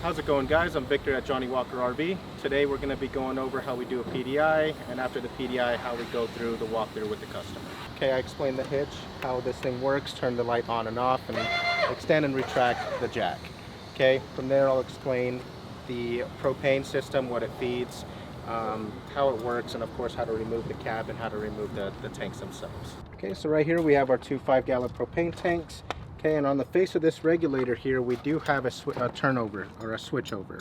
How's it going, guys? I'm Victor at Johnnie Walker RV. Today we're going to be going over how we do a PDI, and after the PDI how we go through the walkthrough with the customer. Okay, I explained the hitch, how this thing works, turn the light on and off, and extend and retract the jack. Okay, from there I'll explain the propane system, what it feeds, how it works, and of course how to remove the cab and how to remove the tanks themselves. Okay, so right here we have our two 5-gallon propane tanks. Okay, and on the face of this regulator here, we do have a turnover or a switch over.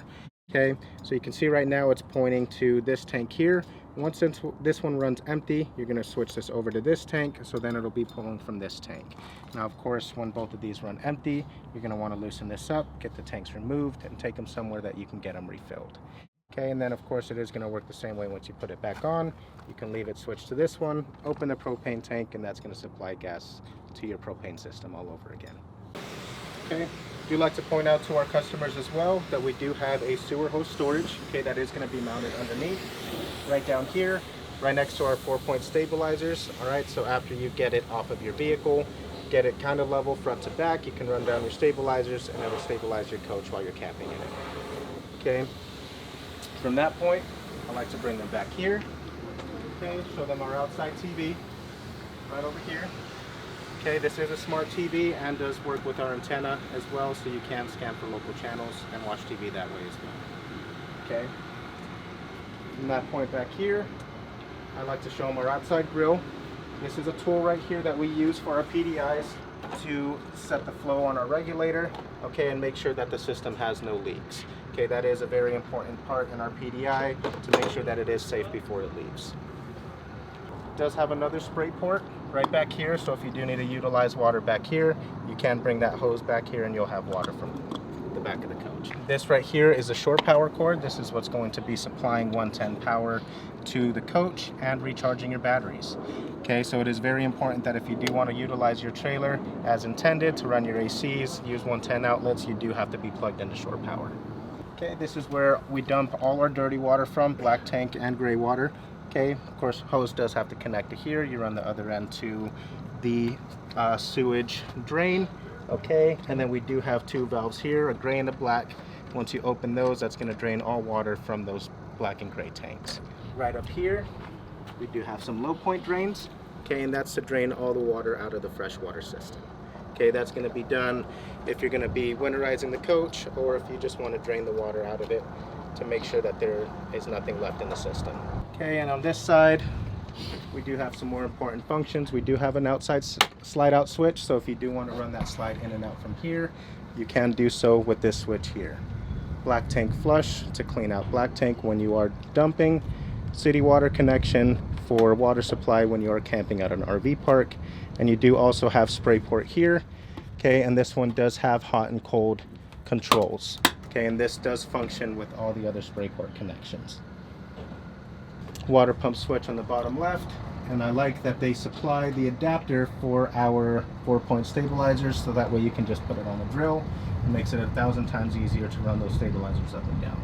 Okay, so you can see right now it's pointing to this tank here. Once this one runs empty, you're going to switch this over to this tank, so then it'll be pulling from this tank. Now, of course, when both of these run empty, you're going to want to loosen this up, get the tanks removed, and take them somewhere that you can get them refilled. Okay, and then of course it is going to work the same way once you put it back on. You can leave it switched to this one, open the propane tank, and that's going to supply gas to your propane system all over again. Okay, I do like to point out to our customers as well that we do have a sewer hose storage. Okay, that is going to be mounted underneath, right down here, right next to our 4-point stabilizers. All right, so after you get it off of your vehicle, get it kind of level front to back, you can run down your stabilizers and it'll stabilize your coach while you're camping in it. Okay. From that point, I like to bring them back here. Okay, show them our outside TV right over here. Okay, this is a smart TV and does work with our antenna as well, so you can scan for local channels and watch TV that way as well. Okay. From that point back here, I like to show them our outside grill. This is a tool right here that we use for our PDIs to set the flow on our regulator, okay, and make sure that the system has no leaks. Okay, that is a very important part in our PDI to make sure that it is safe before it leaves. It does have another spray port right back here, so if you do need to utilize water back here, you can bring that hose back here and you'll have water from the back of the coach. This right here is a short power cord. This is what's going to be supplying 110 power to the coach and recharging your batteries. Okay, so it is very important that if you do want to utilize your trailer as intended to run your ACs, use 110 outlets, you do have to be plugged into short power. Okay, this is where we dump all our dirty water from, black tank and gray water. Okay, of course, hose does have to connect to here. You run the other end to the sewage drain. Okay, and then we do have two valves here, a gray and a black. Once you open those, that's going to drain all water from those black and gray tanks. Right up here, we do have some low point drains. Okay, and that's to drain all the water out of the freshwater system. Okay, that's going to be done if you're going to be winterizing the coach, or if you just want to drain the water out of it to make sure that there is nothing left in the system. Okay, and on this side, we do have some more important functions. We do have an outside slide out switch, so if you do want to run that slide in and out from here, you can do so with this switch here. Black tank flush to clean out black tank when you are dumping. City water connection for water supply when you are camping at an RV park. And you do also have spray port here. Okay, and this one does have hot and cold controls. Okay, and this does function with all the other spray port connections. Water pump switch on the bottom left, and I like that they supply the adapter for our 4-point stabilizers, so that way you can just put it on the drill. It makes it 1,000 times easier to run those stabilizers up and down.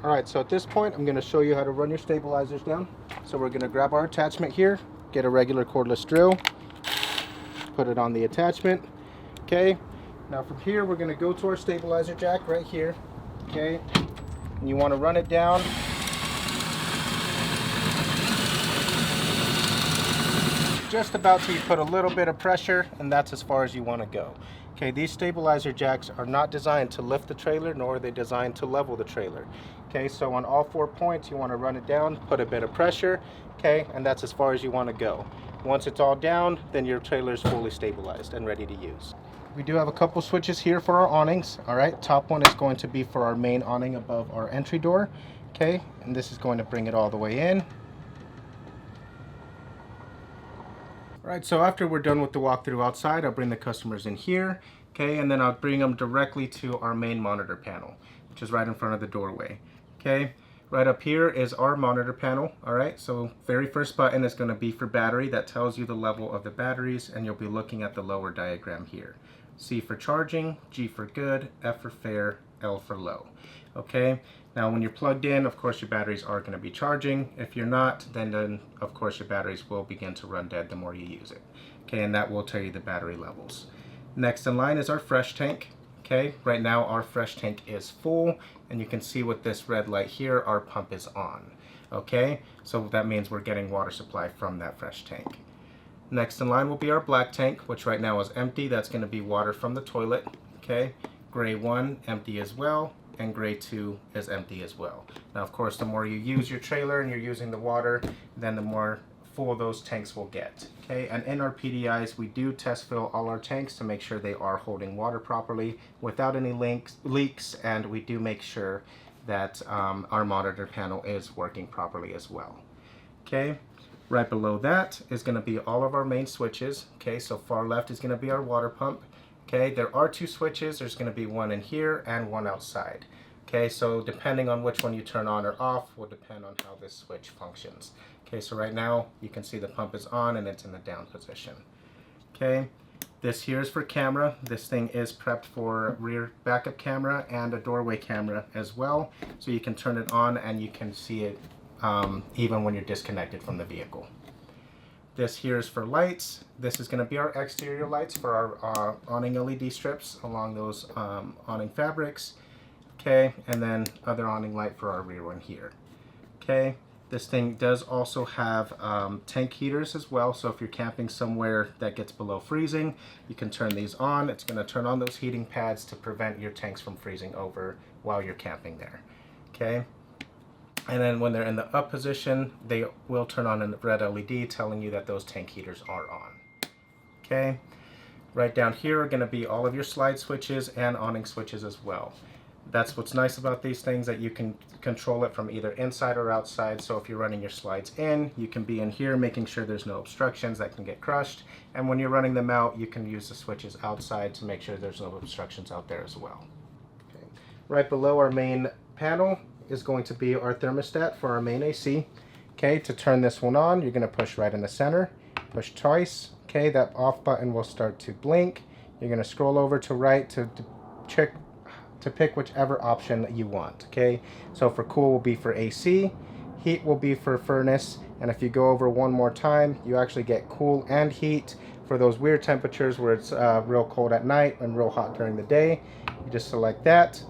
Alright, so at this point I'm going to show you how to run your stabilizers down. So we're going to grab our attachment here, get a regular cordless drill, put it on the attachment. Okay, now from here we're going to go to our stabilizer jack right here. Okay, and you want to run it down just about till you put a little bit of pressure, and that's as far as you want to go. Okay, these stabilizer jacks are not designed to lift the trailer, nor are they designed to level the trailer. Okay, so on all 4 points you want to run it down, put a bit of pressure, okay, and that's as far as you want to go. Once it's all down, then your trailer is fully stabilized and ready to use. We do have a couple switches here for our awnings. All right, top one is going to be for our main awning above our entry door. Okay, and this is going to bring it all the way in. Alright, so after we're done with the walkthrough outside, I'll bring the customers in here, okay, and then I'll bring them directly to our main monitor panel, which is right in front of the doorway. Okay, right up here is our monitor panel. Alright, so very first button is going to be for battery. That tells you the level of the batteries, and you'll be looking at the lower diagram here. C for charging, G for good, F for fair, L for low. Okay, now when you're plugged in, of course your batteries are going to be charging. If you're not, then of course your batteries will begin to run dead the more you use it. Okay, and that will tell you the battery levels. Next in line is our fresh tank. Okay, right now our fresh tank is full, and you can see with this red light here, our pump is on. Okay, so that means we're getting water supply from that fresh tank. Next in line will be our black tank, which right now is empty. That's going to be water from the toilet. Okay, gray 1 empty as well, and gray 2 is empty as well. Now of course, the more you use your trailer and you're using the water, then the more full those tanks will get. Okay, and in our PDIs we do test fill all our tanks to make sure they are holding water properly without any leaks, and we do make sure that our monitor panel is working properly as well. Okay, right below that is going to be all of our main switches. Okay, so far left is going to be our water pump. Okay, there are 2 switches. There's going to be one in here and one outside. Okay, so depending on which one you turn on or off will depend on how this switch functions. Okay, so right now you can see the pump is on and it's in the down position. Okay, this here is for camera. This thing is prepped for rear backup camera and a doorway camera as well. So you can turn it on and you can see it even when you're disconnected from the vehicle. This here is for lights. This is going to be our exterior lights for our awning LED strips along those awning fabrics. Okay, and then other awning light for our rear one here. Okay, this thing does also have tank heaters as well, so if you're camping somewhere that gets below freezing, you can turn these on. It's going to turn on those heating pads to prevent your tanks from freezing over while you're camping there. Okay, and then when they're in the up position, they will turn on a red LED telling you that those tank heaters are on. Okay, right down here are going to be all of your slide switches and awning switches as well. That's what's nice about these things, that you can control it from either inside or outside. So if you're running your slides in, you can be in here making sure there's no obstructions that can get crushed. And when you're running them out, you can use the switches outside to make sure there's no obstructions out there as well. Okay. Right below our main panel is going to be our thermostat for our main AC. Okay, to turn this one on, you're going to push right in the center, push twice. Okay, that off button will start to blink. You're going to scroll over to right to pick whichever option you want. Okay, so for cool will be for AC, heat will be for furnace, and if you go over one more time, you actually get cool and heat for those weird temperatures where it's real cold at night and real hot during the day. You just select that.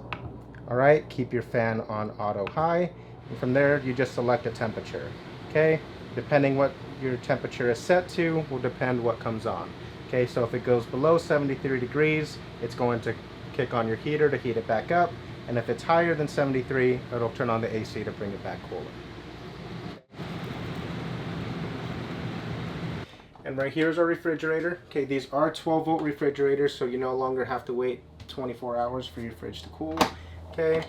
All right, keep your fan on auto high, and from there you just select a temperature. Okay, depending what your temperature is set to will depend what comes on. Okay, so if it goes below 73 degrees, it's going to kick on your heater to heat it back up, and if it's higher than 73, it'll turn on the AC to bring it back cooler. And right here is our refrigerator. Okay, these are 12-volt refrigerators, so you no longer have to wait 24 hours for your fridge to cool. Okay,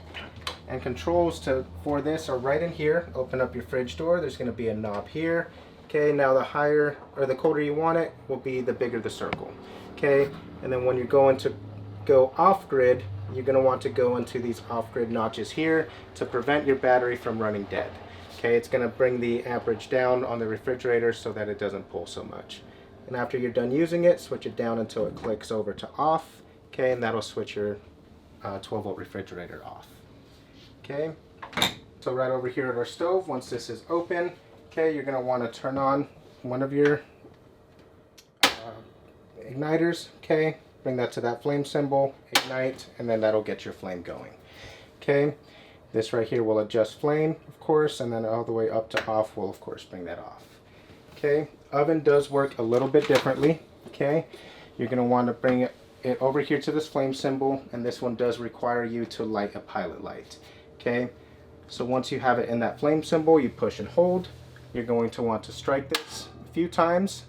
and controls for this are right in here. Open up your fridge door. There's going to be a knob here. Okay, now the higher or the colder you want it will be the bigger the circle. Okay, and then when you're going to go off-grid, you're going to want to go into these off-grid notches here to prevent your battery from running dead. Okay, it's going to bring the amperage down on the refrigerator so that it doesn't pull so much. And after you're done using it, switch it down until it clicks over to off. Okay, and that'll switch your 12-volt refrigerator off. Okay, so right over here at our stove, once this is open, okay, you're going to want to turn on one of your igniters. Okay, bring that to that flame symbol, ignite, and then that'll get your flame going. Okay, this right here will adjust flame, of course, and then all the way up to off will, of course, bring that off. Okay, oven does work a little bit differently. Okay, you're going to want to bring it over here to this flame symbol, and this one does require you to light a pilot light. Okay, so once you have it in that flame symbol, you push and hold. You're going to want to strike this a few times.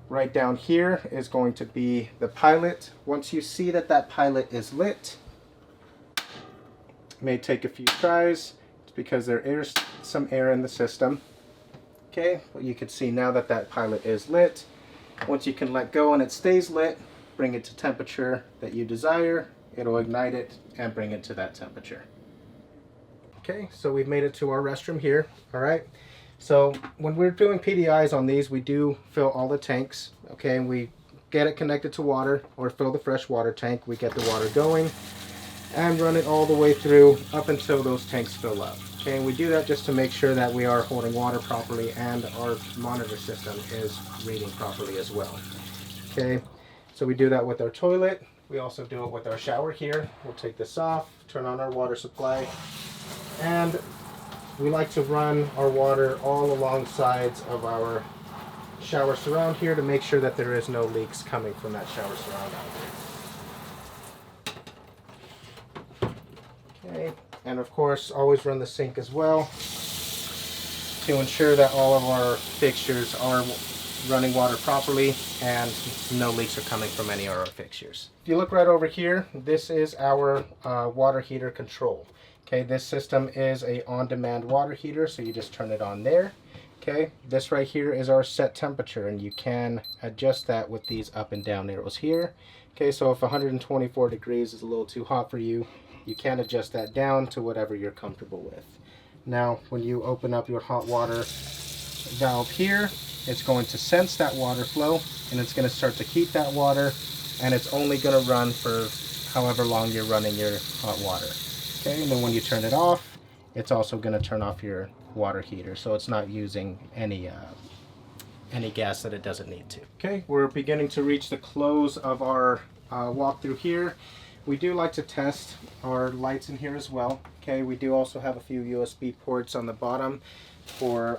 Right down here is going to be the pilot. Once you see that that pilot is lit, it may take a few tries. It's because there is some air in the system. Okay, well, you can see now that that pilot is lit. Once you can let go and it stays lit, bring it to temperature that you desire. It'll ignite it and bring it to that temperature. Okay, so we've made it to our restroom here. All right. So when we're doing PDIs on these, we do fill all the tanks, okay, and we get it connected to water or fill the fresh water tank. We get the water going and run it all the way through up until those tanks fill up. Okay, and we do that just to make sure that we are holding water properly and our monitor system is reading properly as well. Okay, so we do that with our toilet. We also do it with our shower here. We'll take this off, turn on our water supply, and we like to run our water all along sides of our shower surround here to make sure that there is no leaks coming from that shower surround out there. Okay, and of course always run the sink as well to ensure that all of our fixtures are running water properly and no leaks are coming from any of our fixtures. If you look right over here, this is our water heater control. Okay, this system is a on-demand water heater, so you just turn it on there. Okay, this right here is our set temperature, and you can adjust that with these up and down arrows here. Okay, so if 124 degrees is a little too hot for you, you can adjust that down to whatever you're comfortable with. Now, when you open up your hot water valve here, it's going to sense that water flow, and it's going to start to heat that water, and it's only going to run for however long you're running your hot water. Okay, and then when you turn it off, it's also going to turn off your water heater, so it's not using any gas that it doesn't need to. Okay, we're beginning to reach the close of our walkthrough here. We do like to test our lights in here as well. Okay, we do also have a few USB ports on the bottom for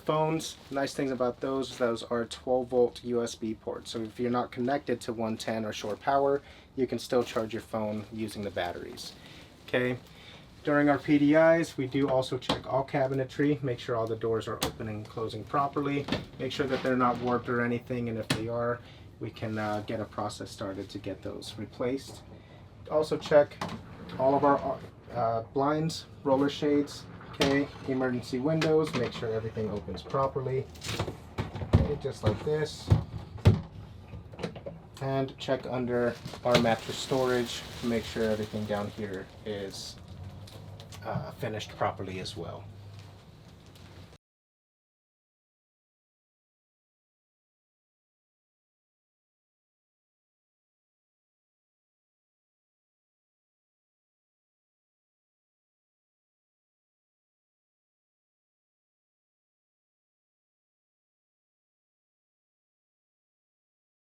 phones. Nice things about those are 12-volt USB ports. So if you're not connected to 110 or shore power, you can still charge your phone using the batteries. Okay. During our PDIs, we do also check all cabinetry, make sure all the doors are opening and closing properly, make sure that they're not warped or anything, and if they are, we can get a process started to get those replaced. Also check all of our blinds, roller shades, okay, emergency windows, make sure everything opens properly, okay, just like this. And check under our mattress storage to make sure everything down here is finished properly as well.